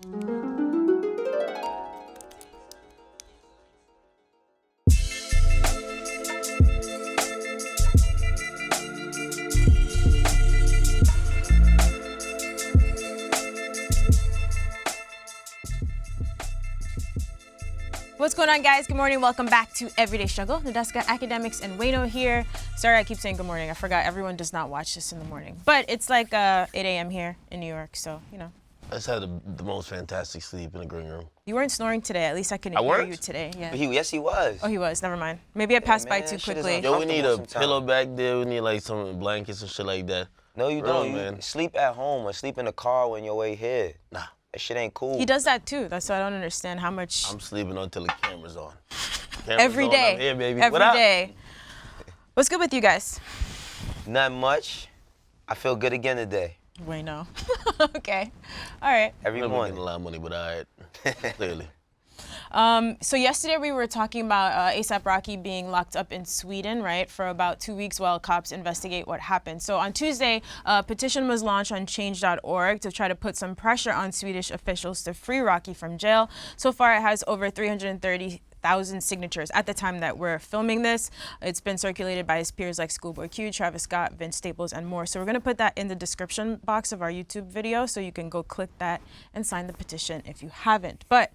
What's going on, guys? Good morning. Welcome back to Everyday Struggle. Nadeska, Akademiks, and Wayno here. Sorry, I keep saying good morning. I forgot everyone does not watch this in the morning. But it's like 8 a.m. here in New York, so, you know. I just had the most fantastic sleep in the green room. You weren't snoring today. At least I couldn't hear you today. Yeah. Yes, he was. Oh, he was. Never mind. Maybe I passed by too quickly. Yo, we need a pillow back there. We need like some blankets and shit like that. No, you don't. Man. Sleep at home or sleep in the car when you're way here. Nah. That shit ain't cool. He does that too. That's why I don't understand how much. I'm sleeping until the camera's on. Every day. I'm here, baby. Every day. What's good with you guys? Not much. I feel good again today. Wayno. Okay. All right. Every I'm morning. making a lot of money, but all right. Clearly. So yesterday we were talking about A$AP Rocky being locked up in Sweden, right, for about 2 weeks while cops investigate what happened. So on Tuesday, a petition was launched on change.org to try to put some pressure on Swedish officials to free Rocky from jail. So far, it has over 330,000 signatures at the time that we're filming this. It's been circulated by his peers like Schoolboy Q, Travis Scott, Vince Staples, and more. So we're going to put that in the description box of our YouTube video so you can go click that and sign the petition if you haven't. But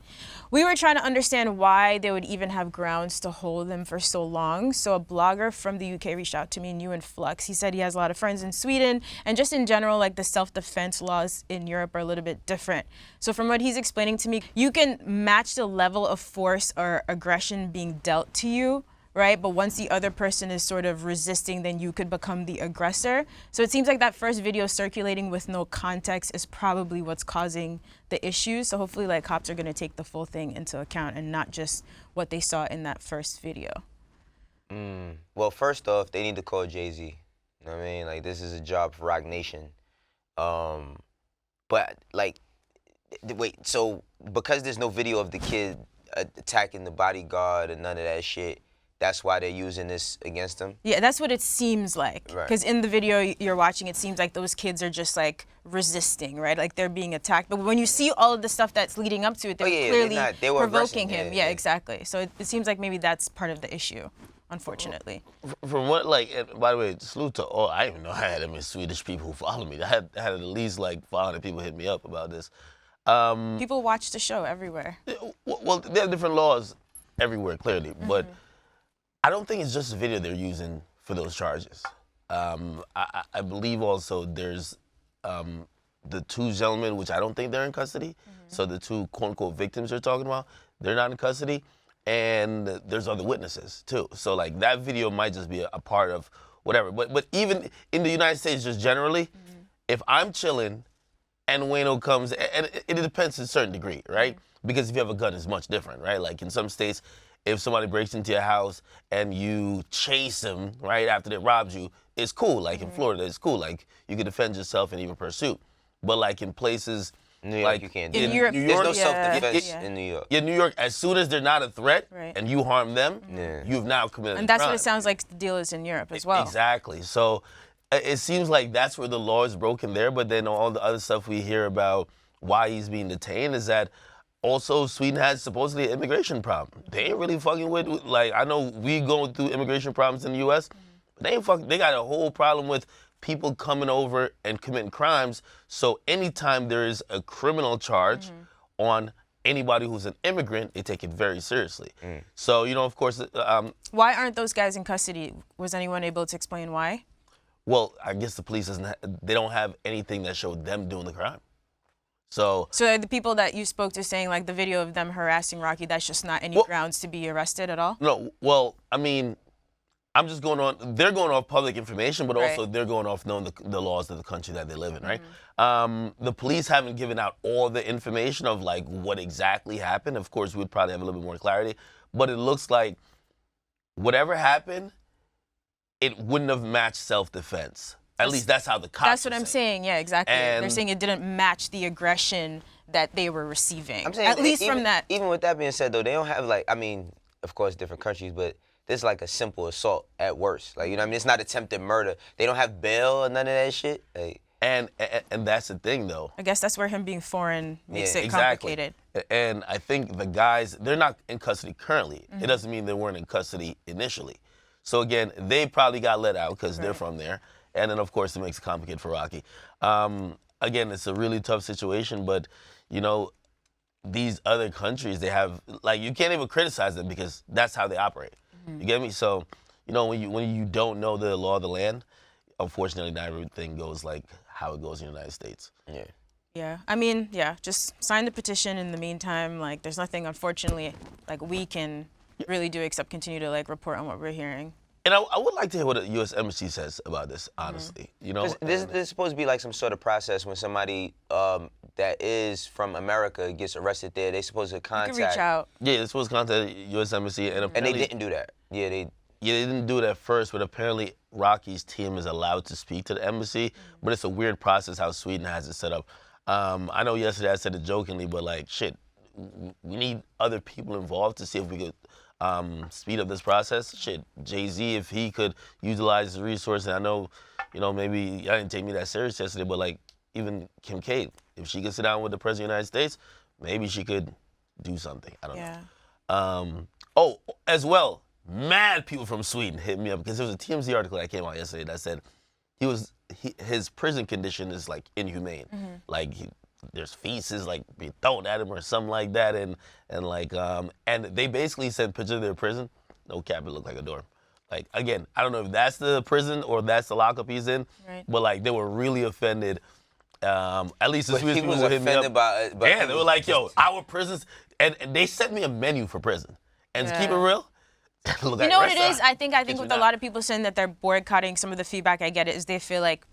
we were trying to understand why they would even have grounds to hold them for so long. So a blogger from the UK reached out to me, New Flux. He said he has a lot of friends in Sweden, and just in general, like the self-defense laws in Europe are a little bit different. So from what he's explaining to me, you can match the level of force or aggression being dealt to you, right? But once the other person is sort of resisting, then you could become the aggressor. So it seems like that first video circulating with no context is probably what's causing the issues. So hopefully like cops are gonna take the full thing into account and not just what they saw in that first video. Well, first off, they need to call Jay-Z. You know what I mean? Like, this is a job for Roc Nation. But like, wait, so because there's no video of the kid attacking the bodyguard and none of that shit, that's why they're using this against him? Yeah, that's what it seems like. Because in the video you're watching, it seems like those kids are just like resisting, right? Like they're being attacked. But when you see all of the stuff that's leading up to it, they're clearly provoking him. Yeah, exactly. So it seems like maybe that's part of the issue, unfortunately. From what, like, by the way, salute to all, I didn't even know I had any Swedish people who follow me. I had at least like 500 people hit me up about this. People watch the show everywhere. Well, there are different laws everywhere, clearly, but I don't think it's just a video they're using for those charges. I believe also there's the two gentlemen, which I don't think they're in custody. So the two quote-unquote victims you're talking about, they're not in custody. And there's other witnesses too. So like that video might just be a part of whatever. But even in the United States, just generally, if I'm chilling and Wayno comes, and it depends to a certain degree, right? Because if you have a gun, it's much different, right? Like in some states, if somebody breaks into your house and you chase them, right, after they robbed you, it's cool. Like in Florida, it's cool. Like you can defend yourself and even pursue. But like in places, New York, like you can't do in that. New York, there's no self-defense in New York. In New York, as soon as they're not a threat and you harm them, you've now committed a crime. And that's what it sounds like the deal is in Europe as well. Exactly. So it seems like that's where the law is broken there, but then all the other stuff we hear about why he's being detained is that also Sweden has supposedly an immigration problem. They ain't really fucking with, like, I know we going through immigration problems in the U.S., but they got a whole problem with people coming over and committing crimes. So anytime there is a criminal charge on anybody who's an immigrant, they take it very seriously. So, you know, of course... why aren't those guys in custody? Was anyone able to explain why? Well, I guess the police they don't have anything that showed them doing the crime. So the people that you spoke to saying like the video of them harassing Rocky, that's just not any grounds to be arrested at all? No, well, I mean, I'm just going on, they're going off public information, but also they're going off knowing the laws of the country that they live in, right? The police haven't given out all the information of like what exactly happened. Of course, we'd probably have a little bit more clarity, but it looks like whatever happened, it wouldn't have matched self-defense. At least that's how the cops That's what I'm saying, yeah, exactly. And they're saying it didn't match the aggression that they were receiving. I'm saying, at least from that. Even with that being said, though, they don't have, like, I mean, of course, different countries, but this is like a simple assault at worst. Like, you know what I mean? It's not attempted murder. They don't have bail or none of that shit. Like, And that's the thing, though. I guess that's where him being foreign makes it Exactly. complicated. And I think the guys, they're not in custody currently. It doesn't mean they weren't in custody initially. So again, they probably got let out because they're from there. And then, of course, it makes it complicated for Rocky. Again, it's a really tough situation, but, you know, these other countries, they have, like, you can't even criticize them because that's how they operate. You get me? So, you know, when you don't know the law of the land, unfortunately, not everything goes like how it goes in the United States. Yeah. Yeah, I mean, yeah, just sign the petition in the meantime. Like, there's nothing, unfortunately, like, we can really do except continue to, like, report on what we're hearing. And I would like to hear what the U.S. Embassy says about this, honestly. You know? This is supposed to be like some sort of process when somebody that is from America gets arrested there. They're supposed to You contact. can reach out. Yeah, they're supposed to contact the U.S. Embassy. And And they didn't do that. Yeah, they didn't do it at first, but apparently Rocky's team is allowed to speak to the embassy. But it's a weird process how Sweden has it set up. I know yesterday I said it jokingly, but like, shit, we need other people involved to see if we could speed up this process. Shit, Jay-Z, if he could utilize the resources, I know, you know, maybe I didn't take me that serious yesterday, but like even Kim K, if she could sit down with the President of the United States, maybe she could do something. I don't know. Oh, as well, mad people from Sweden hit me up because there was a TMZ article that came out yesterday that said his prison condition is like inhumane. Like there's feces like being thrown at him or something like that, and they basically sent pictures of their prison. No cap, it looked like a dorm. Like again, I don't know if that's the prison or that's the lockup he's in, but like they were really offended. At least the Swedish people hit me up. Yeah, they were like, "Yo, our prisons," and they sent me a menu for prison. And to keep it real, you know what it is? I think with a lot of people saying that they're boycotting, some of the feedback I get is they feel like,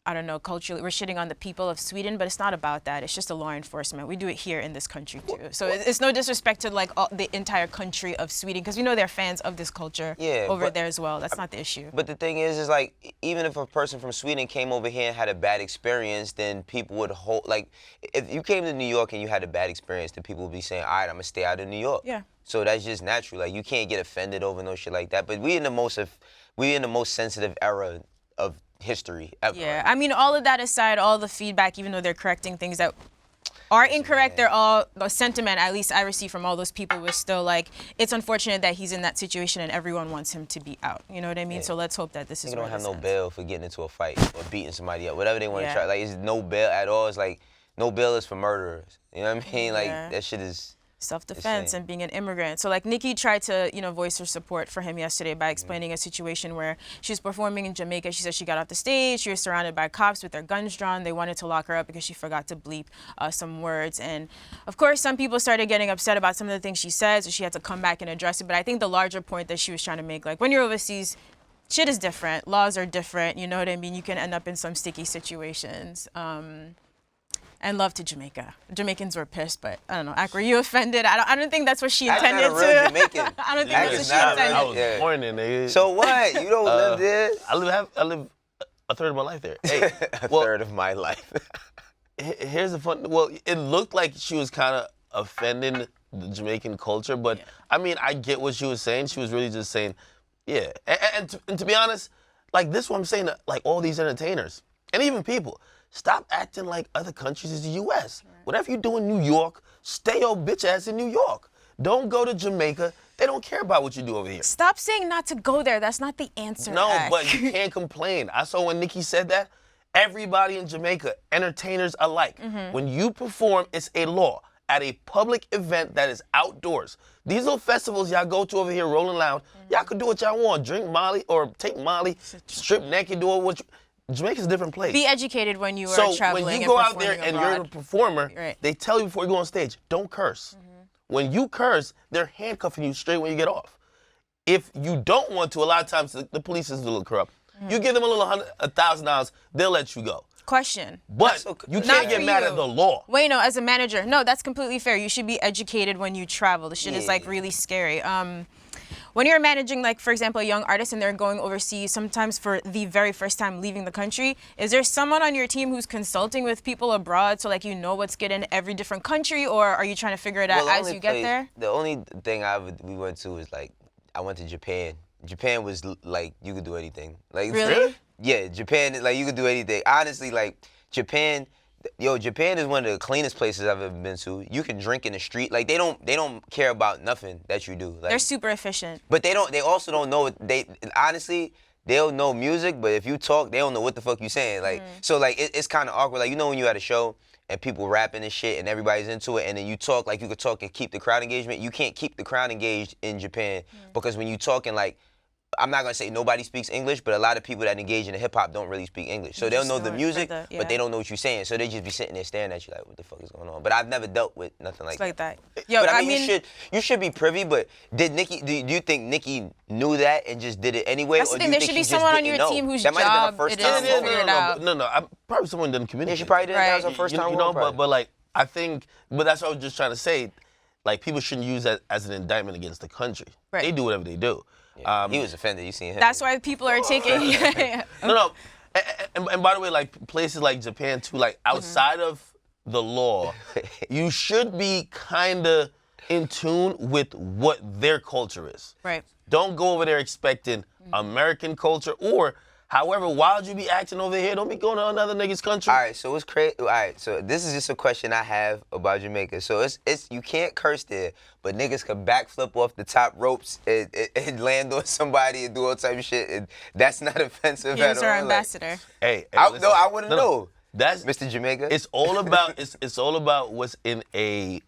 I don't know, culturally, we're shitting on the people of Sweden, but it's not about that. It's just a law enforcement. We do it here in this country too. So it's no disrespect to like the entire country of Sweden, because we know they're fans of this culture over there as well. That's not the issue. But the thing is like, even if a person from Sweden came over here and had a bad experience, then people would hold, like, if you came to New York and you had a bad experience, then people would be saying, all right, I'm gonna stay out of New York. Yeah. So that's just natural. Like, you can't get offended over no shit like that. But we in the most sensitive era of history ever. Yeah, I mean, all of that aside, all the feedback, even though they're correcting things that are incorrect, they're all, the sentiment, at least I received from all those people, was still like, it's unfortunate that he's in that situation and everyone wants him to be out. You know what I mean? So let's hope that this is where don't have this no ends. bail for getting into a fight or beating somebody up. Whatever they want to try. Like, it's no bail at all. It's like, no bail is for murderers. You know what I mean? Like, that shit is self-defense and being an immigrant. So like Nicki tried to, you know, voice her support for him yesterday by explaining a situation where she was performing in Jamaica. She said she got off the stage, she was surrounded by cops with their guns drawn. They wanted to lock her up because she forgot to bleep some words. And of course, some people started getting upset about some of the things she said, so she had to come back and address it. But I think the larger point that she was trying to make, like, when you're overseas, shit is different, laws are different, you know what I mean? You can end up in some sticky situations. And love to Jamaica. Jamaicans were pissed, but I don't know. Ak, were you offended? I don't think that's what she intended I'm not a real to. Jamaican. I don't think that's what she intended. I was born in there. So what? You don't live there? I live a third of my life there. Hey, a third of my life. Here's the fun. Well, it looked like she was kind of offending the Jamaican culture, but I mean, I get what she was saying. She was really just saying, yeah. And to be honest, like this, is what I'm saying. Like all these entertainers and even people. Stop acting like other countries is the U.S. Right. Whatever you do in New York, stay your bitch ass in New York. Don't go to Jamaica. They don't care about what you do over here. Stop saying not to go there. That's not the answer. No, but you can't complain. I saw when Nicki said that, everybody in Jamaica, entertainers alike, when you perform, it's a law. At a public event that is outdoors. These little festivals y'all go to over here rolling loud, y'all could do what y'all want. Drink Molly or take Molly, strip naked, do what you... Jamaica's a different place. Be educated when you are traveling. So when you go out there and abroad. you're a performer, they tell you before you go on stage, don't curse. When you curse, they're handcuffing you straight when you get off. If you don't want to, a lot of times the police is a little corrupt. You give them $1,000, they'll let you go. Question. But you can't get mad at the law. Wayno, as a manager, no, that's completely fair. You should be educated when you travel. The shit is like really scary. When you're managing, like, for example, a young artist and they're going overseas, sometimes for the very first time leaving the country, is there someone on your team who's consulting with people abroad so, like, you know what's good in every different country, or are you trying to figure it out as you get there? The only thing we went to is, like, I went to Japan. Japan was, like, you could do anything. Like, really? Yeah, Japan, like, you could do anything. Honestly, like, Japan is one of the cleanest places I've ever been to. You can drink in the street. Like, they don't care about nothing that you do. Like, They're super efficient. But they also don't know, honestly, they'll know music, but if you talk, they don't know what the fuck you saying. Like, so, like, it's kind of awkward. Like, you know when you at a show and people rapping and shit and everybody's into it, and then you talk, like, you could talk and keep the crowd engagement. You can't keep the crowd engaged in Japan because when you talking, like, I'm not gonna say nobody speaks English, but a lot of people that engage in the hip hop don't really speak English. So they'll know the music, but they don't know what you're saying. So they just be sitting there staring at you like, what the fuck is going on? But I've never dealt with nothing like that. Yo, but I mean, you should be privy. But did Nicki? Do you think Nicki knew that and just did it anyway? That's the thing. There should be someone on your team whose job it is to figure it out. No, probably someone didn't communicate. Yeah, she probably didn't. That was her first time. You know, but like I think, but that's what I was just trying to say. Like, people shouldn't use that as an indictment against the country. Right. They do whatever they do. Yeah, he was offended. You seen him? That's why people are taking. No. And by the way, like, places like Japan too, like, outside of the law, you should be kind of in tune with what their culture is. Right. Don't go over there expecting American culture, or however wild you be acting over here, don't be going to another nigga's country. All right, so it's crazy. All right, so this is just a question I have about Jamaica. So it's you can't curse there, but niggas can backflip off the top ropes and land on somebody and do all type of shit. And that's not offensive at all. He's our ambassador. Hey, I want to know. That's Mr. Jamaica. It's all about it's all about what's in a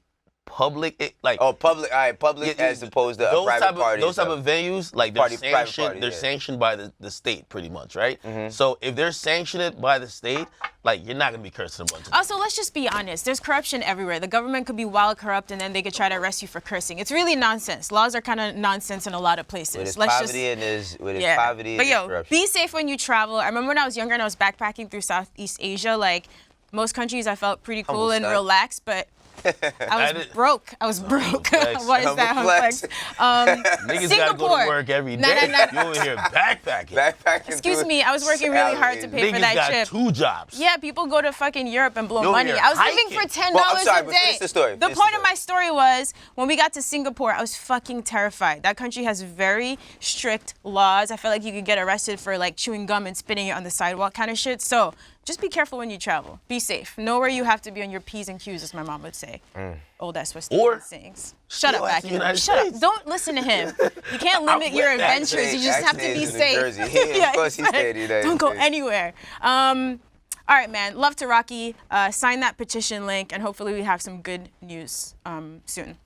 public, public. All right, public as opposed to a private party. Those type of venues, like, they're sanctioned. Party, they're sanctioned by the state, pretty much, right? So if they're sanctioned by the state, like, you're not gonna be cursing a bunch of. Also, let's just be honest. There's corruption everywhere. The government could be wild corrupt, and then they could try to arrest you for cursing. It's really nonsense. Laws are kind of nonsense in a lot of places. With its poverty and his corruption. But yo, be safe when you travel. I remember when I was younger and I was backpacking through Southeast Asia. Like, most countries, I felt pretty cool and relaxed, but I was broke. What is that? Flex. Niggas gotta go to work every day. You over here backpacking. Excuse me, I was working really hard to pay for that trip. Niggas got 2 jobs. Yeah, people go to fucking Europe and blow money. I was living for $10 a day. Finish the story. The point of my story was, when we got to Singapore, I was fucking terrified. That country has very strict laws. I felt like you could get arrested for, like, chewing gum and spitting it on the sidewalk kind of shit. So just be careful when you travel. Be safe. Know where you have to be on your P's and Q's, as my mom would say. Old ass West Indian sayings. Shut up, back here. Shut up. Don't listen to him. You can't limit your adventures. You just have to be safe. Of course he stayed in Don't go anywhere. All right, man. Love to Rocky. Sign that petition link, and hopefully we have some good news soon.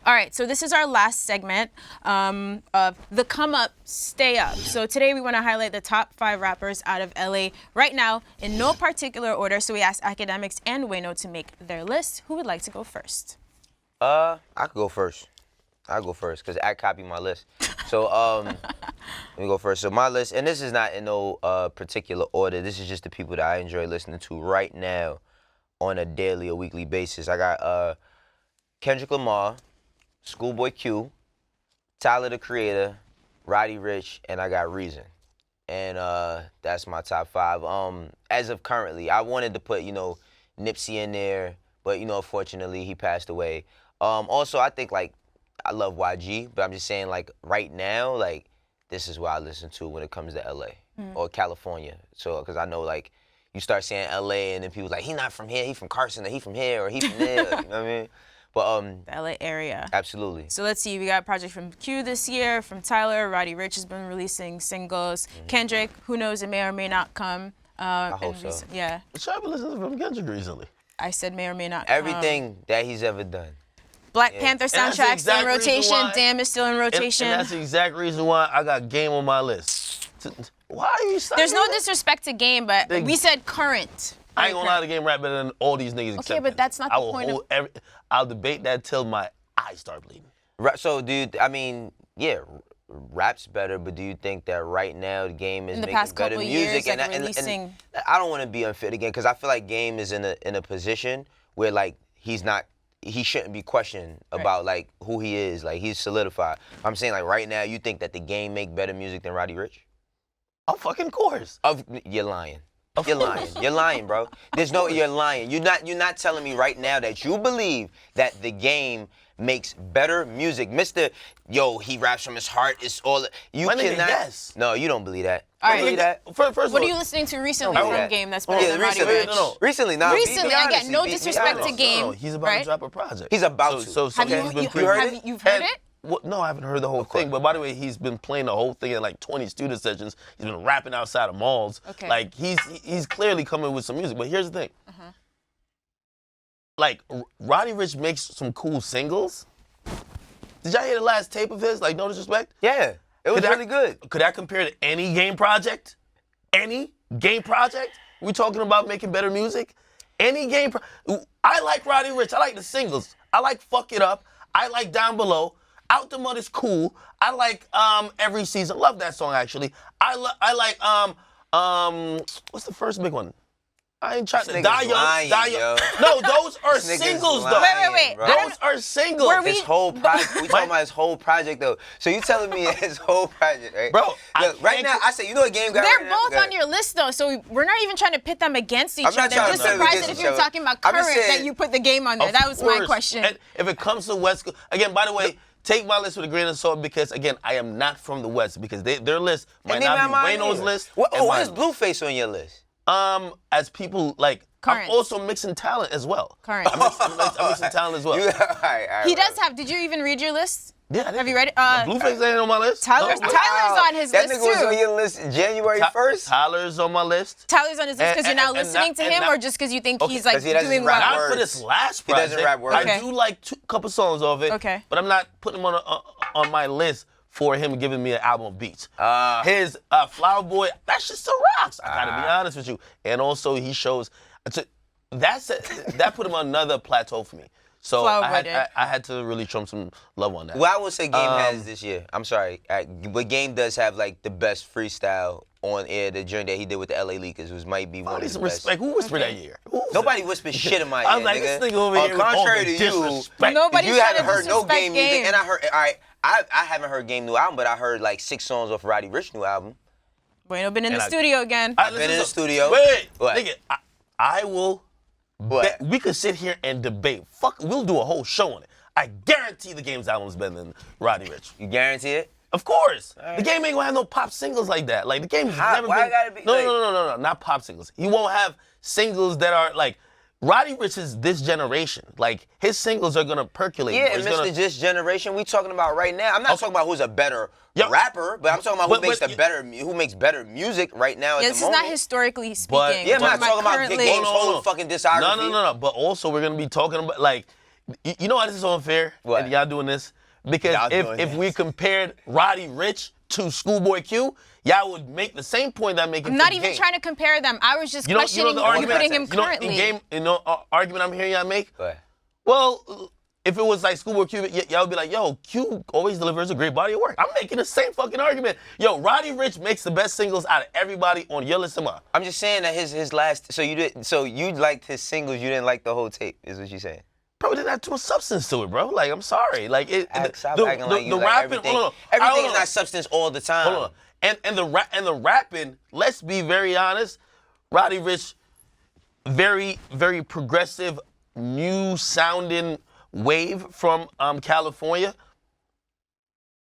All right, so this is our last segment of the Come Up, Stay Up. So today we want to highlight the top 5 rappers out of LA right now in no particular order. So we asked Akademiks and Wayno to make their list. Who would like to go first? I could go first. I'll go first because I copied my list. So let me go first. So my list, and this is not in no particular order. This is just the people that I enjoy listening to right now on a daily or weekly basis. I got Kendrick Lamar, Schoolboy Q, Tyler the Creator, Roddy Ricch, and I got Reason. And that's my top 5. As of currently, I wanted to put, Nipsey in there, but, unfortunately he passed away. Also, I think, like, I love YG, but I'm just saying, like, right now, like, this is what I listen to when it comes to LA or California. So, because I know, like, you start saying LA and then people like, he not from here, he from Carson, or he from here, or he from there, you know what I mean? But the LA area. Absolutely. So let's see, we got a project from Q this year, from Tyler. Roddy Ricch has been releasing singles. Kendrick, who knows, it may or may not come. I hope so. Yeah. I've been listening from Kendrick recently. I said may or may not Everything that he's ever done. Black Panther soundtrack still in rotation. Damn is still in rotation. And that's the exact reason why I got Game on my list. Why are you saying There's no disrespect to Game, but we said current. I ain't gonna lie, the Game rap better than all these niggas. Okay, but that's not the point of... I'll debate that till my eyes start bleeding. So, dude, I mean, yeah, rap's better, but do you think that right now the Game is making better music? Years, like, releasing... and I don't want to be unfair again, because I feel like Game is in a position where, like, he shouldn't be questioned about, like, who he is. Like, he's solidified. I'm saying, like, right now, you think that the Game make better music than Roddy Ricch? Of fucking course. You're lying. You're lying. You're lying, bro. You're lying. You're not telling me right now that you believe that the game makes better music. He raps from his heart. It's all you My nigga, cannot. yes. No, you don't believe that. All right. Believe that? First of What all, are you listening to recently Don't from do that. Game that's better than Roddy recently. Ricch? No. Recently, now. Recently, again, no disrespect to Game. No, he's about right? to drop a project. He's about to. So Have he's you been heard it? You've heard it? Well, no, I haven't heard the whole thing. But by the way, he's been playing the whole thing at like 20 studio sessions. He's been rapping outside of malls. Okay. Like he's clearly coming with some music. But here's the thing. Like Roddy Ricch makes some cool singles. Did y'all hear the last tape of his? Like, no disrespect. Yeah, it was really good. Could that compare to any Game project? Any Game project? We talking about making better music? Any Game? I like Roddy Ricch. I like the singles. I like Fuck It Up. I like Down Below. Out the Mud is cool. I like Every Season. Love that song actually. I like what's the first big one? I ain't trying to die young. Yo. No, those are singles though. Wait. Bro. Those are singles. Were His whole project. We talking about his whole project though. So you telling me his whole project, right? Bro, Look, right now I say you know what Game got. They're right now? both Go ahead. on your list though, so we're not even trying to pit them against each I'm not other. trying I'm to just pit them surprised against that if each you're other. talking about I'm current just saying- that you put the Game on there. Of That was my course. question. And if it comes to West Coast, again, by the way, take my list with a grain of salt because, again, I am not from the West because their list might And not even be mine Wayno's either. list. What, and where's mine. Blueface on your list? As people, like, Current. I'm also mixing talent as well. Current. I'm mixing talent as well. All right, He does have. Did you even read your list? Yeah, I did. Have you read it? Blueface ain't on my list. Tyler's No. on his that list nigga was too. on your list January 1st? Tyler's on my list. Tyler's on his list because you're now And listening not- to and him, not- or just because you think Okay, he's like 'cause he doesn't doing rap well? Not words. for this last He doesn't project. rap words. Okay. I do like a couple songs of it. Okay. But I'm not putting him on my list for him giving me an album of beats. His Flower Boy, that shit still rocks. I gotta be honest with you. And also he shows, that put him on another plateau for me. So Flower I Boy had to really show him some love on that. Well, I would say Game has this year. I'm sorry. But Game does have like the best freestyle on air. The joint that he did with the LA Leakers might be one I of need the some best. respect. Who whispered that year? Who was Nobody it? whispered shit in my I ear, was like, nigga. this nigga over here with all contrary the to you, disrespect. Nobody's you trying haven't to heard no disrespect Game music, Game. and I heard. All right, I haven't heard Game new album, but I heard like 6 songs off Roddy Ricch new album. Wayno been in the And studio again. I've been in the studio. Wait, What? nigga, I will. What? We could sit here and debate. We'll do a whole show on it. I guarantee the Game's album is better than Roddy Ricch. You guarantee it? Of course. All right. The Game ain't gonna have no pop singles like that. Like the Game's How- never why been. gotta be, no, like- no, not pop singles. He won't have singles that are like. Roddy Ricch is this generation. Like his singles are gonna percolate. Yeah, more. and It's gonna- Mr. This Generation, we talking about right now. I'm not talking about who's a better Yo, rapper, but I'm talking about but- who makes better music right now at Yeah, the this is moment. not historically speaking. But- Yeah, I'm We're not talking about currently- Game's whole fucking discography. No. But also we're gonna be talking about like, you know why this is unfair? What? And y'all doing this because Y'all doing if this. we compared Roddy Ricch to Schoolboy Q, y'all would make the same point that I'm making. I'm not even trying to compare them. I was just questioning the you argument, putting him currently. Argument I'm hearing y'all make. Go ahead. Well, if it was like Schoolboy Q, y'all would be like, yo, Q always delivers a great body of work. I'm making the same fucking argument. Yo, Roddy Ricch makes the best singles out of everybody on your list of mine. I'm just saying that his last. So you liked his singles. You didn't like the whole tape. Is what you're saying? Bro, it didn't have too much substance to it, bro. Like, I'm sorry. Like, Stop acting like you like rapping, everything. hold on. Everything Hold is on. not substance all the time. Hold on. And the rapping, let's be very honest, Roddy Ricch, very, very progressive, new sounding wave from California.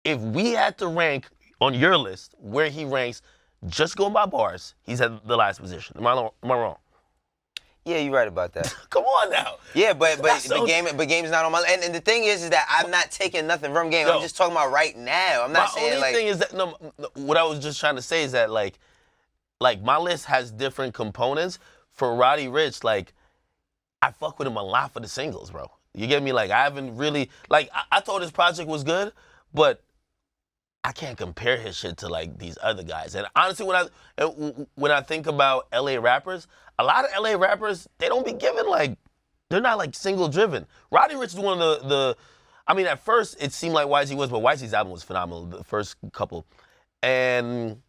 If we had to rank on your list where he ranks, just going by bars, he's at the last position. Am I wrong? Yeah, you're right about that. Come on now. Yeah, but That's so- Game's not on my. And the thing is that I'm not taking nothing from Game. Yo. I'm just talking about right now. I'm not My saying only like. thing is that what I was just trying to say is that like my list has different components. For Roddy Ricch, like I fuck with him a lot for the singles, bro. You get me? Like I haven't really like I thought his project was good, but I can't compare his shit to like these other guys. And honestly, when I think about LA rappers, a lot of LA rappers they don't be given like they're not like single driven. Roddy Ricch is one of the I mean, at first it seemed like YG was, but YG's album was phenomenal. The first couple, and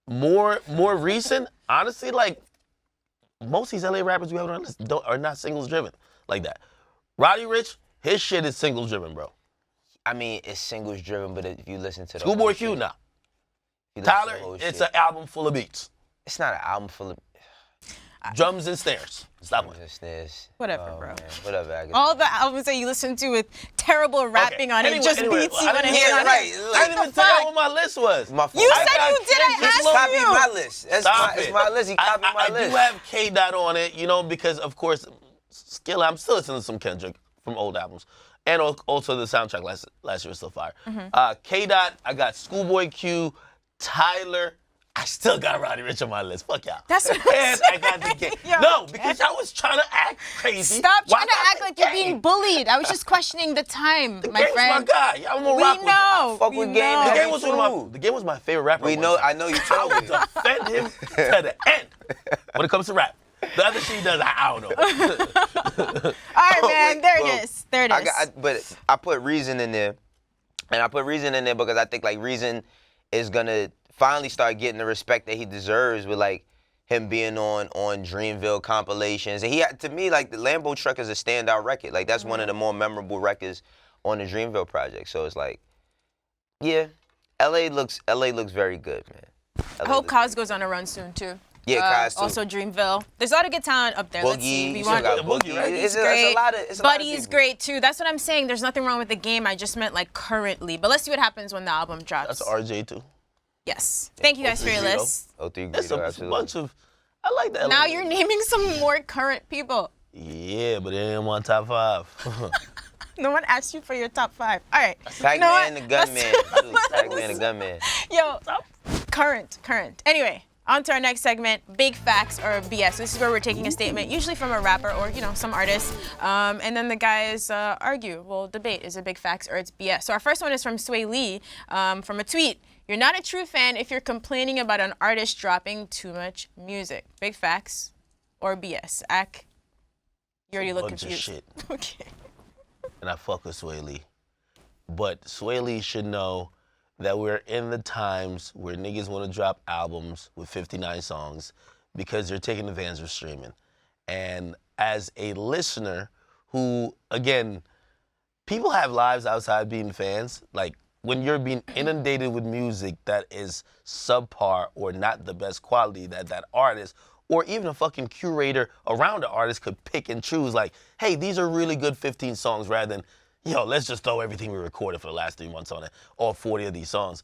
more recent, honestly, like most of these LA rappers we have on our list are not singles driven like that. Roddy Ricch, his shit is singles driven, bro. I mean, it's singles driven, but if you listen to the Schoolboy whole Q, shit, nah. if you listen to Tyler, the whole it's shit, an album full of beats. It's not an album full of. Drums and snares. Stop it. Whatever, bro. Man. Whatever. I All the albums that you listen to with terrible rapping on it just beats you when it hits on right. it. I didn't even tell you what my list was. My fault. You said you did. I asked copied you. my list. It's my list. He copied my I list. do have K Dot on it, you know, because of course, I'm still listening to some Kendrick from old albums, and also the soundtrack last year was still fire. K Dot, I got Schoolboy Q, Tyler. I still got Roddy Ricch on my list. Fuck y'all. That's what I'm And I got the game. Yo, No, because y'all was trying to act crazy. Stop Why trying to not act the like you're game? being bullied. I was just questioning the time, The my Game's friend. my guy. Y'all gonna We rock with know. Fuck we with know. Game. The Game was True. the Game was my favorite rapper. We one know. time. I know you I told would me. defend him to the end when it comes to rap. The other shit he does, I don't know. All right, man. There Well, it is. There it is. But I put Reason in there, and I put Reason in there because I think like Reason is gonna finally start getting the respect that he deserves with like him being on Dreamville compilations. And to me, like the Lambo Truck is a standout record. Like that's one of the more memorable records on the Dreamville project. So it's like, yeah, LA looks very good, man. I hope Cos goes on a run soon too. Yeah, Cos too. Also Dreamville. There's a lot of good talent up there. Let's see. Boogie, We you want got Boogie, right? It's great. a lot of Buddy's people. great too. That's what I'm saying. There's nothing wrong with the Game. I just meant like currently. But let's see what happens when the album drops. That's RJ too. Yes. Thank you guys for your Greedo. list. O3 That's Greedo, a absolutely. bunch of. I like that. Now you're naming some more current people. Yeah, but it ain't my top 5. No one asked you for your top 5. All right. Pac-Man You the know what? Gunman. too. Pac-Man the Gunman. Yo, current. Anyway, on to our next segment, big facts or BS. This is where we're taking a statement, usually from a rapper or, you know, some artist, and then the guys argue, well, debate, is it big facts or it's BS? So our first one is from Sway Lee, from a tweet. You're not a true fan if you're complaining about an artist dropping too much music. Big facts or BS? Ak, you already look Bunch of confused. shit. Okay. And I fuck with Sway Lee. But Sway Lee should know that we're in the times where niggas want to drop albums with 59 songs because they're taking advantage of streaming. And as a listener who, again, people have lives outside being fans. Like, when you're being inundated with music that is subpar or not the best quality that artist or even a fucking curator around the artist could pick and choose, like, hey, these are really good 15 songs rather than, yo, let's just throw everything we recorded for the last 3 months on it, all 40 of these songs.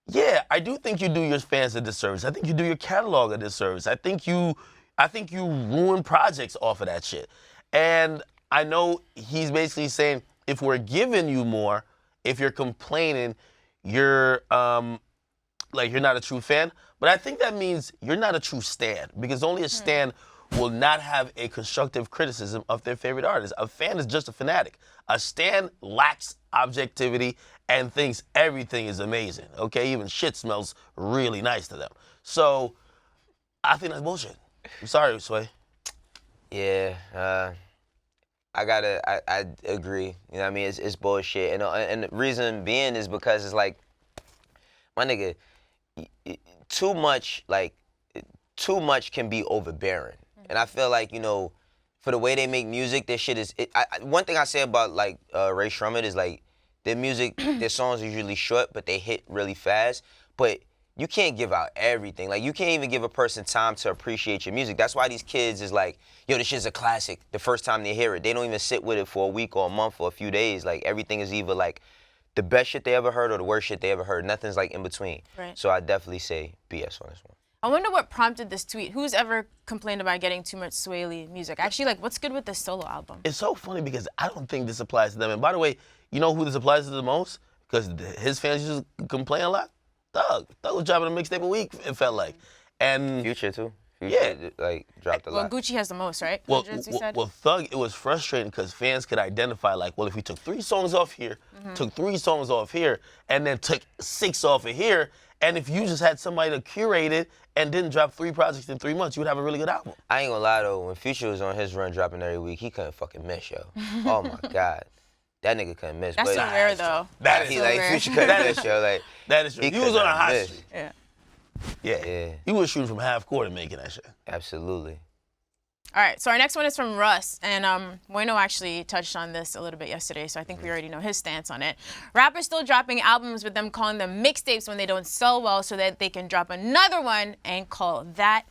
Yeah, I do think you do your fans a disservice. I think you do your catalog a disservice. I think you ruin projects off of that shit. And I know he's basically saying, if we're giving you more, if you're complaining, you're you're not a true fan. But I think that means you're not a true stan, because only a stan will not have a constructive criticism of their favorite artist. A fan is just a fanatic. A stan lacks objectivity and thinks everything is amazing. Okay, even shit smells really nice to them. So I think that's bullshit. I'm sorry, Sway. Yeah, I agree. You know what I mean? It's bullshit. And the reason being is because it's like, my nigga, too much can be overbearing. And I feel like, you know, for the way they make music, this shit is, one thing I say about like Ray Shrummet is like, their music, their songs are usually short, but they hit really fast. But you can't give out everything. Like, you can't even give a person time to appreciate your music. That's why these kids is like, yo, this shit's a classic. The first time they hear it, they don't even sit with it for a week or a month or a few days. Like, everything is either like the best shit they ever heard or the worst shit they ever heard. Nothing's like in between. Right. So I definitely say BS on this one. I wonder what prompted this tweet. Who's ever complained about getting too much Sway Lee music? Actually, like, what's good with this solo album? It's so funny because I don't think this applies to them. And by the way, you know who this applies to the most? Because his fans used to complain a lot? Thug was dropping a mixtape a week, it felt like. And Future too. Yeah. Like, dropped a Well, lot. Gucci has the most, right? Well, Hundreds, you said? well, Thug, it was frustrating because fans could identify, like, well, if we took 3 songs off here, took 3 songs off here, and then took 6 off of here, and if you just had somebody to curate it and didn't drop 3 projects in 3 months, you would have a really good album. I ain't gonna lie though, when Future was on his run dropping every week, he couldn't fucking miss, yo. Oh my God. That nigga couldn't miss. That's so rare, though. That He is so like rare. Future couldn't miss, yo. Like, That is true. He was could on a not hot miss. streak. Yeah. Yeah. He was shooting from half court and making that shit. Absolutely. All right, so our next one is from Russ, and Wayno actually touched on this a little bit yesterday, so I think we already know his stance on it. Rappers still dropping albums with them calling them mixtapes when they don't sell well so that they can drop another one and call that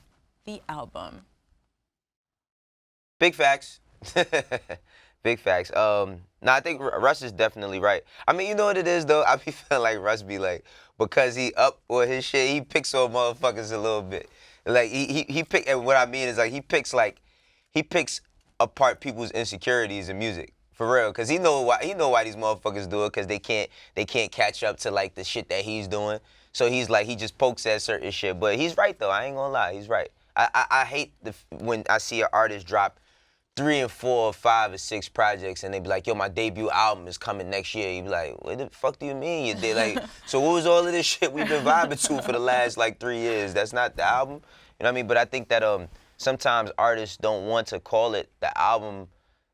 the album. Big facts. Big facts. I think Russ is definitely right. I mean, you know what it is though? I be feeling like Russ be like, because he up with his shit, he picks on motherfuckers a little bit. Like he pick, and what I mean is like he picks apart people's insecurities in music. For real, cause he know why these motherfuckers do it, cause they can't catch up to like the shit that he's doing. So he's like, he just pokes at certain shit. But he's right though, I ain't gonna lie, he's right. I hate when I see an artist drop 3 and 4 or 5 or 6 projects and they be like, yo, my debut album is coming next year. You be like, what the fuck do you mean? They like, so what was all of this shit we've been vibing to for the last like 3 years? That's not the album. You know what I mean? But I think that sometimes artists don't want to call it the album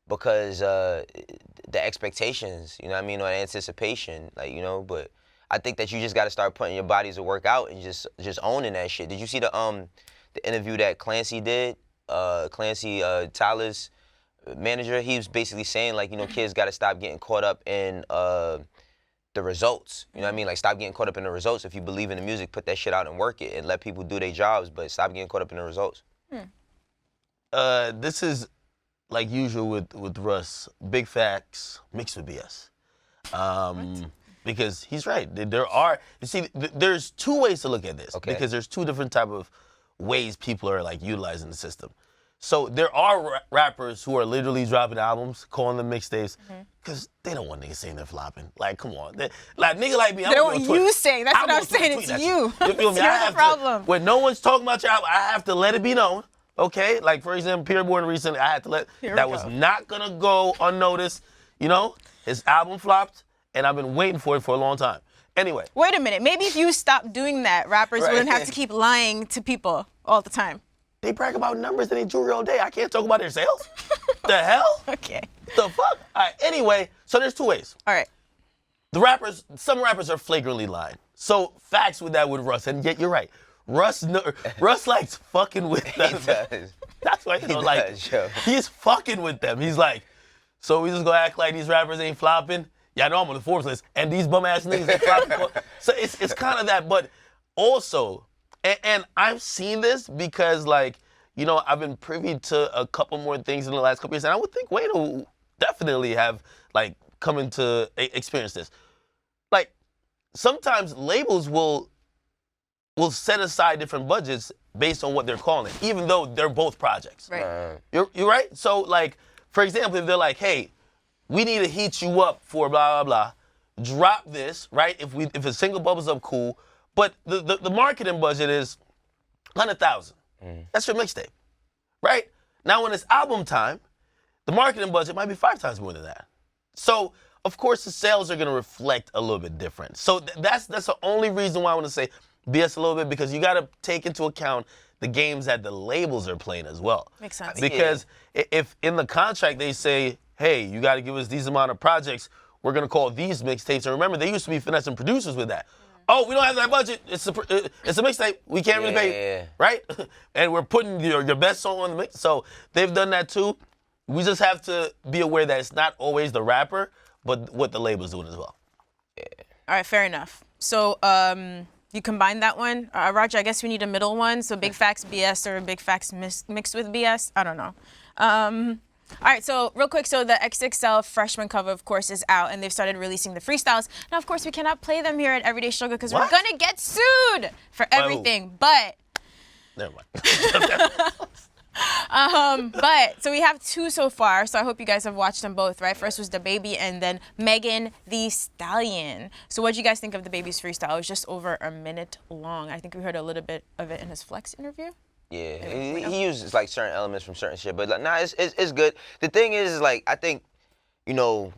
because the expectations, you know what I mean, or the anticipation, like, you know, but I think that you just gotta start putting your bodies to work out and just owning that shit. Did you see the interview that Clancy did? Clancy, Tyler's manager, he was basically saying, like, you know, kids got to stop getting caught up in the results. You know what I mean? Like, stop getting caught up in the results. If you believe in the music, put that shit out and work it and let people do their jobs, but stop getting caught up in the results. This is, like usual with Russ, big facts mixed with BS. Because he's right. There's 2 ways to look at this. Okay. Because there's 2 different type of ways people are like utilizing the system. So there are rappers who are literally dropping albums, calling them mixtapes, because they don't want niggas saying they're flopping. Like, come on. Like, nigga like me, I'm They don't want you saying. That's what I'm saying. It's you. You feel me? You're the problem. When no one's talking about your album, I have to let it be known. Okay? Like, for example, Pierre Bourne recently, I had to let, that was not going to go unnoticed. You know, his album flopped, and I've been waiting for it for a long time. Anyway. Wait a minute. Maybe if you stopped doing that, rappers wouldn't have to keep lying to people all the time. They brag about numbers in their jewelry all day. I can't talk about their sales? The hell? Okay. The fuck? All right, anyway, so there's 2 ways. All right. Some rappers are flagrantly lying. So facts with that with Russ, and yet you're right. Russ likes fucking with them. He does. That's why Yo. He's fucking with them. He's like, so we just gonna act like these rappers ain't flopping? Yeah, I know I'm on the Forbes list, and these bum ass niggas ain't flopping. So it's kind of that, but also, and I've seen this because, like, you know, I've been privy to a couple more things in the last couple years, and I would think Wayno definitely have, like, come into experience this. Like, sometimes labels will set aside different budgets based on what they're calling it, even though they're both projects. Right. You're right? So, like, for example, if they're like, hey, we need to heat you up for blah, blah, blah, drop this, right? If a single bubbles up, cool. But the marketing budget is $100,000. That's your mixtape, right? Now when it's album time, the marketing budget might be 5 times more than that. So of course the sales are gonna reflect a little bit different. So that's the only reason why I want to say BS a little bit, because you gotta take into account the games that the labels are playing as well. Makes sense. Because if in the contract they say, hey, you gotta give us these amount of projects, we're gonna call these mixtapes. And remember, they used to be finessing producers with that. Oh, we don't have that budget. It's a mixtape. We can't really pay, right? And we're putting your best song on the mix. So they've done that too. We just have to be aware that it's not always the rapper, but what the label's doing as well. All right, fair enough. So you combine that one. Roger, I guess we need a middle one. So big facts BS or big facts mixed with BS. I don't know. All right, so real quick, so the XXL Freshman cover, of course, is out, and they've started releasing the freestyles. Now, of course, we cannot play them here at Everyday Struggle because we're going to get sued for everything, but... Never mind. But, so we have 2 so far, so I hope you guys have watched them both, right? First was DaBaby and then Megan Thee Stallion. So what do you guys think of DaBaby's freestyle? It was just over a minute long. I think we heard a little bit of it in his Flex interview. Yeah, he uses like certain elements from certain shit, but like, nah, it's good. The thing is like, I think, you know,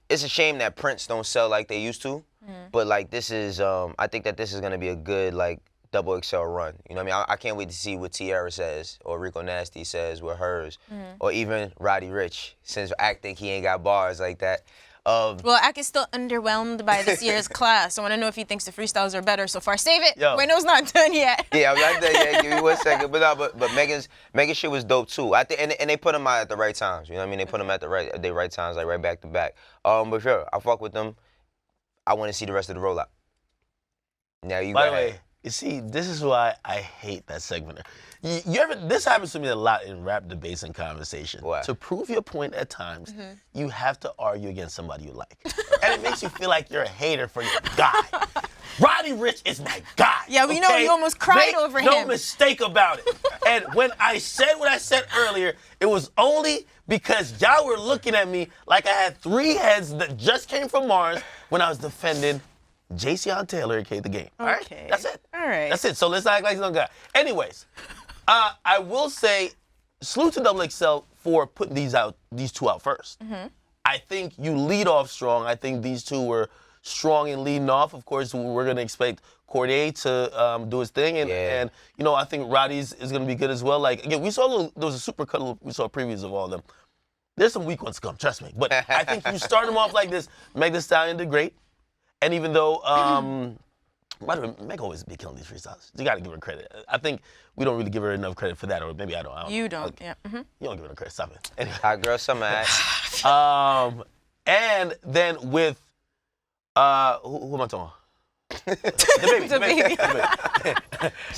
it's a shame that prints don't sell like they used to, but like this is, I think that this is gonna be a good like XXL run. You know what I mean? I can't wait to see what Tierra says or Rico Nasty says with hers, or even Roddy Ricch, since I think he ain't got bars like that. Well, Ak is still underwhelmed by this year's class. I want to know if he thinks the freestyles are better so far. Save it. Wayno's not done yet. Yeah, I'm not done yet. Give me 1 second. But no, but Megan's shit was dope too. I think, and they put them out at the right times. You know what I mean? They put them at the right times, like right back to back. But sure, I fuck with them. I want to see the rest of the rollout. Now you. By the way, you see, this is why I hate that segment. This happens to me a lot in rap debates and conversation. What? To prove your point at times, you have to argue against somebody you like. And it makes you feel like you're a hater for your guy. Roddy Ricch is my guy. Yeah, we know you almost cried over him. No mistake about it. And when I said what I said earlier, it was only because y'all were looking at me like I had 3 heads that just came from Mars when I was defending Jason Taylor, aka The Game. All right? Okay. That's it. All right. That's it. So let's act like he's no guy. Anyways, I will say, salute to XXL for putting these 2 out first. I think you lead off strong. I think these 2 were strong in leading off. Of course, we're going to expect Cordae to do his thing. And you know, I think Roddy's is going to be good as well. Like, again, there was a super cut, we saw previews of all of them. There's some weak ones to come, trust me. But I think you start them off like this. Meg Thee Stallion did great. And even though, by the way, Meg always be killing these freestyles. You got to give her credit. I think we don't really give her enough credit for that, or maybe I don't. You don't, yeah. You don't give her credit, stop it. Anyway. Hot Girl Summer Act. And then with, who am I talking? DaBaby.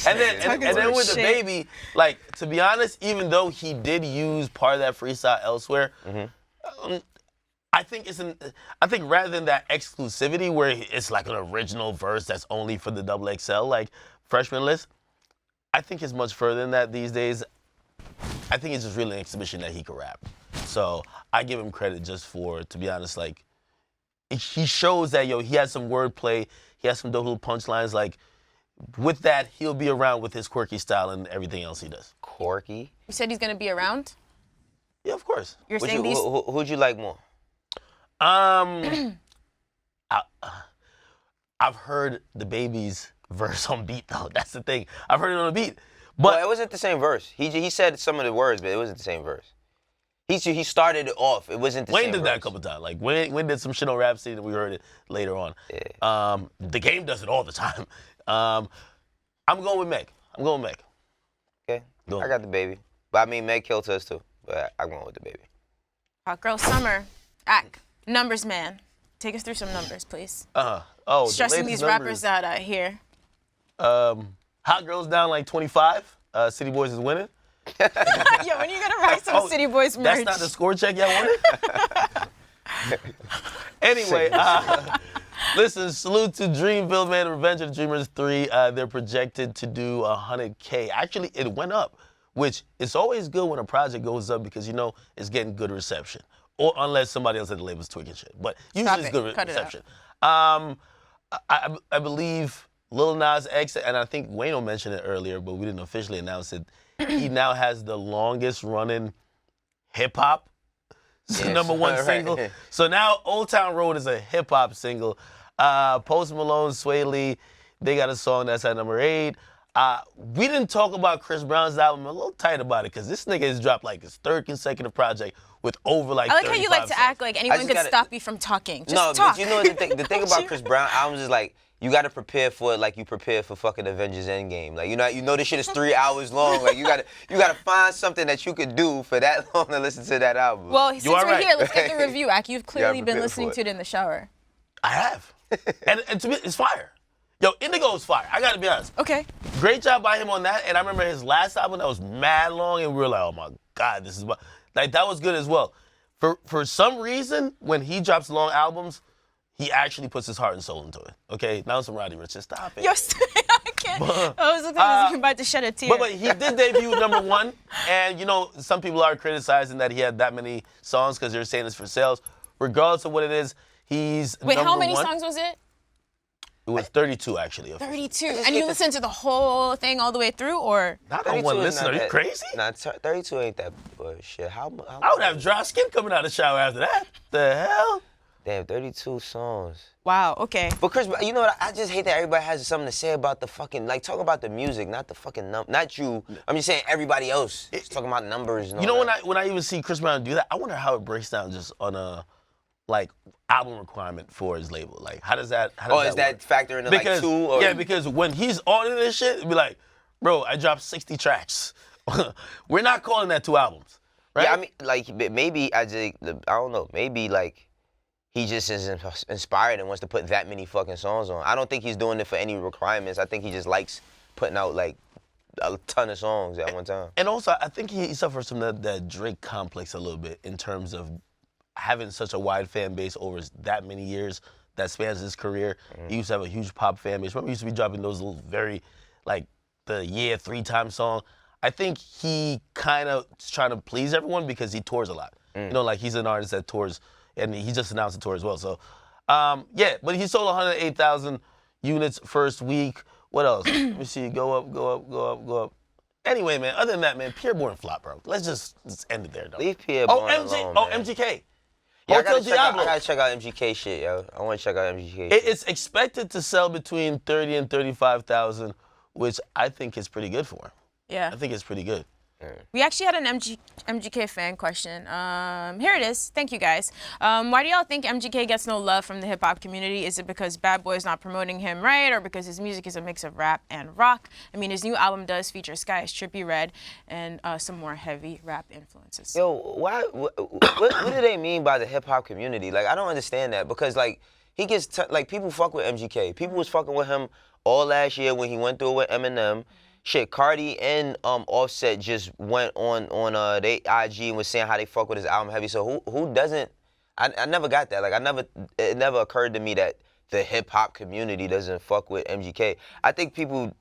and then with DaBaby, like, to be honest, even though he did use part of that freestyle elsewhere, I think rather than that exclusivity where it's like an original verse that's only for the XXL, like freshman list, I think it's much further than that these days. I think it's just really an exhibition that he can rap. So I give him credit just for, to be honest, like, he shows that, he has some wordplay, he has some dope little punchlines. Like, with that, he'll be around with his quirky style and everything else he does. Quirky? You said he's going to be around? Yeah, of course. You're saying these... Who'd you like more? I've heard DaBaby's verse on beat, though. That's the thing. I've heard it on a beat. But well, it wasn't the same verse. He said some of the words, but it wasn't the same verse. He started it off. It wasn't the Wayne same did verse. that a couple times. Like, Wayne did some shit on Rhapsody that we heard it later on. Yeah. The Game does it all the time. I'm going with Meg. Okay. I got DaBaby. But I mean, Meg killed us too. But I'm going with DaBaby. Hot Girl Summer Act. Numbers Man. Take us through some numbers, please. the Stressing these rappers numbers out here. Hot Girl's down like 25. City Boys is winning. Yo, when are you gonna write some City Boys merch? That's not the score check y'all wanted? Anyway, listen, salute to Dreamville, man. Revenge of the Dreamers 3. They're projected to do 100K. Actually, it went up, which it's always good when a project goes up because it's getting good reception. Or unless somebody else at the label's tweaking shit. But usually it's good reception. I believe Lil Nas X, and I think Wayno mentioned it earlier, but we didn't officially announce it. He now has the longest running hip hop #1 single. So now Old Town Road is a hip hop single. Post Malone, Sway Lee, they got a song that's at #8. We didn't talk about Chris Brown's album. I'm a little tight about it because this nigga has dropped like his 3rd consecutive project with over like 35 I like how you like to songs. act like anyone could stop you from talking. Just talk. But you know the thing about Chris Brown albums is like, you got to prepare for it like you prepare for fucking Avengers Endgame. Like, you know this shit is 3 hours long. Like, you gotta find something that you could do for that long to listen to that album. Well, since we're here, let's get the review, Ak. You've clearly been prepare listening for to it in the shower. I have. and to me, it's fire. Yo, Indigo is fire. I gotta be honest. Okay. Great job by him on that. And I remember his last album that was mad long, and we were like, oh my God, this is like, that was good as well. For some reason, when he drops long albums, he actually puts his heart and soul into it. Okay, now some Roddy Ricch. Stop it. I can't. I was looking as if you're about to shed a tear. But he did debut #1, and some people are criticizing that he had that many songs because they're saying it's for sales. Regardless of what it is, he's Wait, #1. how many songs was it? It was 32 actually. 32. And you listened to the whole thing all the way through, or? Not on one listen. Are you crazy? Nah, 32 ain't that shit. How I would have dry skin coming out of the shower after that. The hell? Damn, 32 songs. Wow, okay. But Chris, you know what? I just hate that everybody has something to say about the fucking, like, talk about the music, not the fucking not you. I'm just saying everybody else. Just talking about numbers and all that. When I even see Chris Brown do that, I wonder how it breaks down just on a, like, album requirement for his label. Like, how does that is that factor into like 2? Or? Yeah, because when he's on this shit, it'd be like, bro, I dropped 60 tracks. We're not calling that 2 albums, right? Yeah, I mean, like, maybe I don't know. Maybe, like, he just is inspired and wants to put that many fucking songs on. I don't think he's doing it for any requirements. I think he just likes putting out, like, a ton of songs at one time. And also, I think he suffers from that Drake complex a little bit in terms of having such a wide fan base over that many years that spans his career. He used to have a huge pop fan base. Remember, he used to be dropping those little very, like, the 3-time song. I think he kind of is trying to please everyone because he tours a lot. You know, like, he's an artist that tours, and he just announced a tour as well. So, yeah, but he sold 108,000 units first week. What else? Let me see. Go up. Anyway, man, other than that, man, Pierre flop, bro. Let's just end it there, though. Leave Pierre alone, man. MGK. Yeah, I gotta check out MGK shit, yo. I want to check out MGK shit. It's expected to sell between 30 and 35,000, which I think is pretty good for him. Yeah. I think it's pretty good. We actually had an MGK fan question. Here it is. Thank you, guys. Why do y'all think MGK gets no love from the hip-hop community? Is it because Bad Boy's not promoting him right, or because his music is a mix of rap and rock? I mean, his new album does feature Sky is Trippy Red and some more heavy rap influences. Yo, what do they mean by the hip-hop community? Like, I don't understand that, because, like, he gets, like, people fuck with MGK. People was fucking with him all last year when he went through it with Eminem. Shit, Cardi and Offset just went on their IG and was saying how they fuck with his album heavy. So who doesn't? I never got that. Like, it never occurred to me that the hip hop community doesn't fuck with MGK. I think people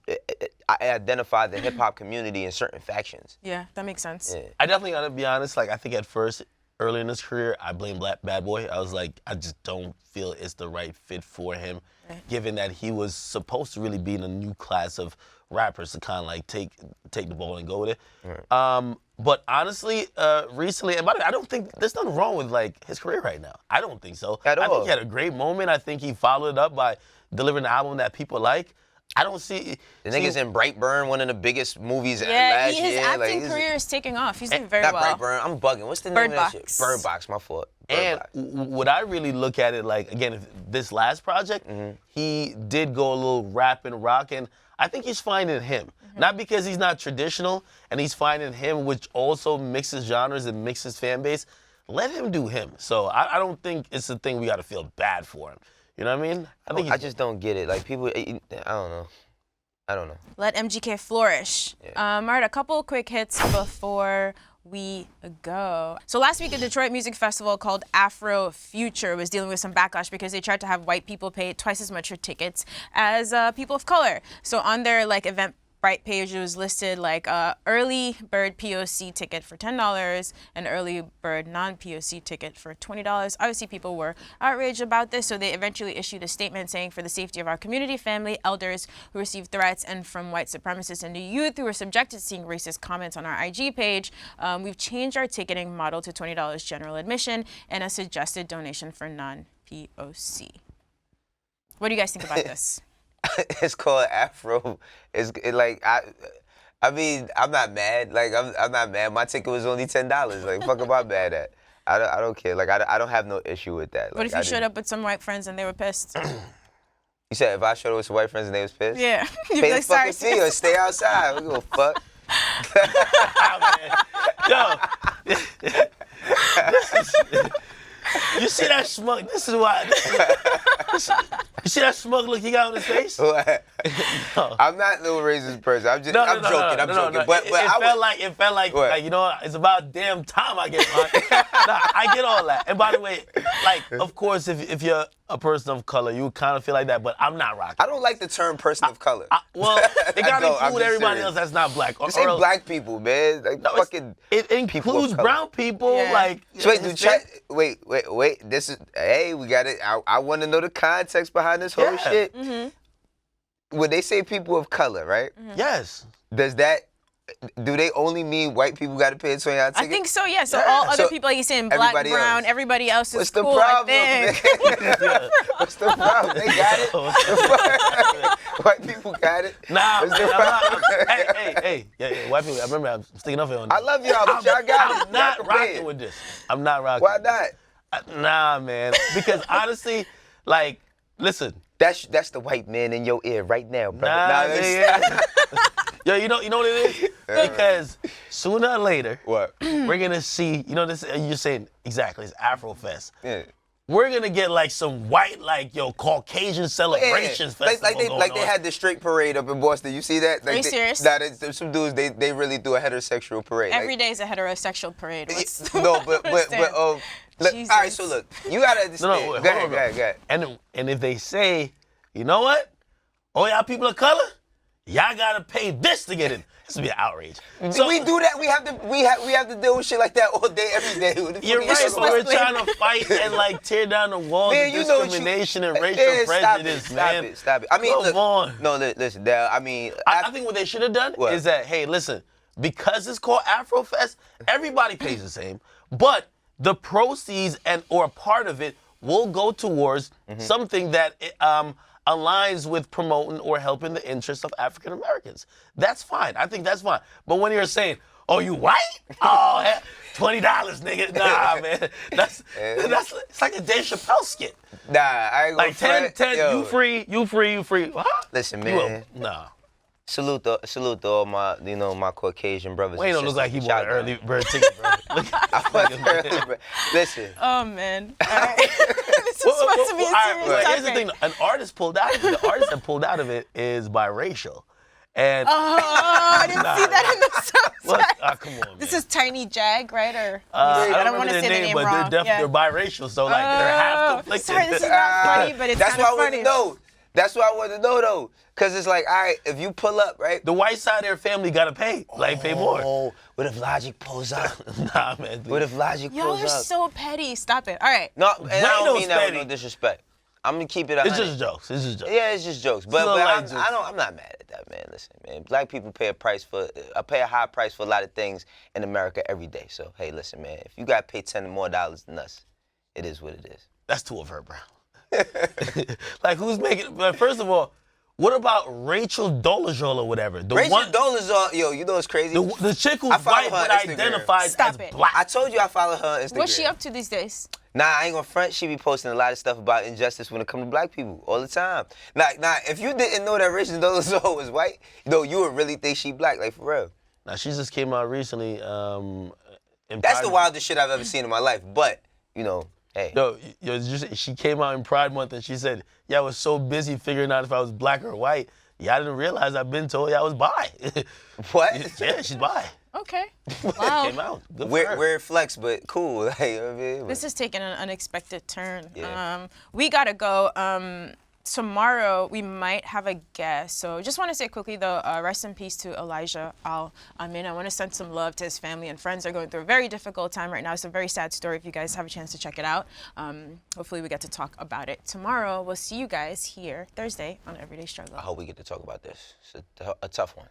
identify the hip hop community in certain factions. Yeah, that makes sense. Yeah. I definitely gotta be honest. Like, I think at first, early in his career, I blamed Bad Boy. I was like, I just don't feel it's the right fit for him, given that he was supposed to really be in a new class of rappers to kind of like take the ball and go with it. Right. But honestly, recently, and by the way, I don't think there's nothing wrong with like his career right now. I don't think so. At all. I think he had a great moment. I think he followed it up by delivering an album that people like. I don't see the niggas in Brightburn, one of the biggest movies last year. His acting career is taking off. He's doing very well. Not Brightburn. I'm bugging. What's the name of that shit? Bird Box. My fault. Would I really look at it like, again, if this last project, he did go a little rap and rock, and I think he's finding him. Not because he's not traditional, and he's finding him, which also mixes genres and mixes fan base. Let him do him. So I don't think it's a thing we got to feel bad for him. You know what I mean? I just don't get it. Like, people, I don't know. Let MGK flourish. Yeah. All right, a couple quick hits before we go. So last week, a Detroit music festival called Afro Future was dealing with some backlash because they tried to have white people pay twice as much for tickets as people of color. So on their like Eventbrite page, it was listed like early bird POC ticket for $10 and early bird non-POC ticket for $20. Obviously, people were outraged about this, so they eventually issued a statement saying, for the safety of our community, family, elders who received threats, and from white supremacists and the youth who were subjected to seeing racist comments on our IG page, we've changed our ticketing model to $20 general admission and a suggested donation for non-POC. What do you guys think about this? It's called Afro. I mean, I'm not mad. Like, I'm not mad. My ticket was only $10. Like, fuck am I mad at? I don't care. Like, I don't have no issue with that. Like, what if you showed up with some white friends and they were pissed? You said if I showed up with some white friends and they was pissed? Yeah. Pay the fucking fee or stay outside. We go fuck. Yo. You see that smug? This is why. You see that smug look he got on his face? What? No. I'm not no racist person. I'm joking. I'm joking. But it felt like you know, it's about damn time I get mine. I get all that. And by the way, like, of course, if you're a person of color, you kind of feel like that, but I'm not rocking. I don't like the term person of color. Well, it gotta include everybody else that's not black. This ain't black people, man. Like, no, fucking it includes brown people. Yeah. Like, so wait. This is, hey, we got it. I want to know the context behind this whole shit. When they say people of color, right? Yes. Do they only mean white people got to pay a $20 ticket? I think so, yeah. So all other people, like you saying, black, brown, everybody else is cool, problem, I think. What's the problem? They got it. White people got it. Nah, man, I'm not. Hey. Yeah, white people, I remember I'm sticking up here on this. I love y'all, but y'all got it. I'm not rocking with this. I'm not rocking. Why not? Nah, man. Because honestly, like, listen. That's the white man in your ear right now, brother. Nah, Yo, you know what it is? Because sooner or later, what? We're gonna see. You know this. You're saying exactly. It's Afro Fest. Yeah. we're gonna get like some white, like Caucasian celebrations festival like they had the straight parade up in Boston. You see that? Like Are you serious? Some dudes they really do a heterosexual parade. Every day is a heterosexual parade. No, but all right. So look, you gotta understand. No, go ahead. And if they say, you know what? Oh, y'all people of color, y'all gotta pay this to get in. This would be an outrage. So we do that. We have to deal with shit like that all day, every day. You're right, but we're trying to fight and like tear down the walls of discrimination and racial prejudice, man. Stop it. I mean, come on. No, listen. I think what they should have done is that, hey, listen, because it's called AfroFest, everybody pays the same, but the proceeds or a part of it will go towards something that aligns with promoting or helping the interests of African Americans. That's fine. I think that's fine. But when you're saying, "Oh, you white? Oh, $20, nigga." Nah, man. That's it's like a Dave Chappelle skit. Nah, I ain't gonna like 10, you free. Huh? Listen, man. Nah. Salute to all my, my Caucasian brothers. Wayne don't look like he bought an early bird ticket, bro. Listen. Oh man. All right. This is supposed to be a serious topic. Here's the thing: an artist pulled out of it. The artist that pulled out of it is biracial, and I didn't see that in the subtext. Come on, man. This is Tiny Jag, right? Or I don't want to say the name but wrong. they're biracial, so like they're half conflicted. Sorry, this is not funny, but it's kind of funny. That's what I want to know, though. Because it's like, all right, if you pull up, right? The white side of their family got to pay. Pay more. Oh, what if Logic pulls up? Nah, man. What if Logic pulls up? Y'all are so petty. Stop it. All right. No, and I don't mean that with no disrespect. I'm going to keep it 100. It's just jokes. Yeah, it's just jokes. But I'm not mad at that, man. Listen, man. Black people pay a high price for a lot of things in America every day. So, hey, listen, man. If you got to pay $10 more than us, it is what it is. That's two of her, bro. Like, who's making? First of all, what about Rachel Dolezal or whatever? Rachel Dolezal, you know what's crazy? The chick who's white but identifies as black. I told you I follow her on Instagram. What's she up to these days? Nah, I ain't gonna front. She be posting a lot of stuff about injustice when it comes to black people all the time. Now, if you didn't know that Rachel Dolezal was white, you would really think she black, like for real. Now, she just came out recently. That's the wildest shit I've ever seen in my life. But hey. She came out in Pride Month and she said, "Yeah, I was so busy figuring out if I was black or white. Yeah, I didn't realize I've been told I was bi." What? Yeah, she's bi. Okay. Wow. Came out. Good for her. Weird flex, but cool. This is taking an unexpected turn. Yeah. We gotta go. Tomorrow we might have a guest. So just want to say quickly though, rest in peace to Elijah Al-Amin. I want to send some love to his family and friends. They're going through a very difficult time right now. It's a very sad story if you guys have a chance to check it out. Hopefully we get to talk about it tomorrow. We'll see you guys here Thursday on Everyday Struggle. I hope we get to talk about this. It's a tough one.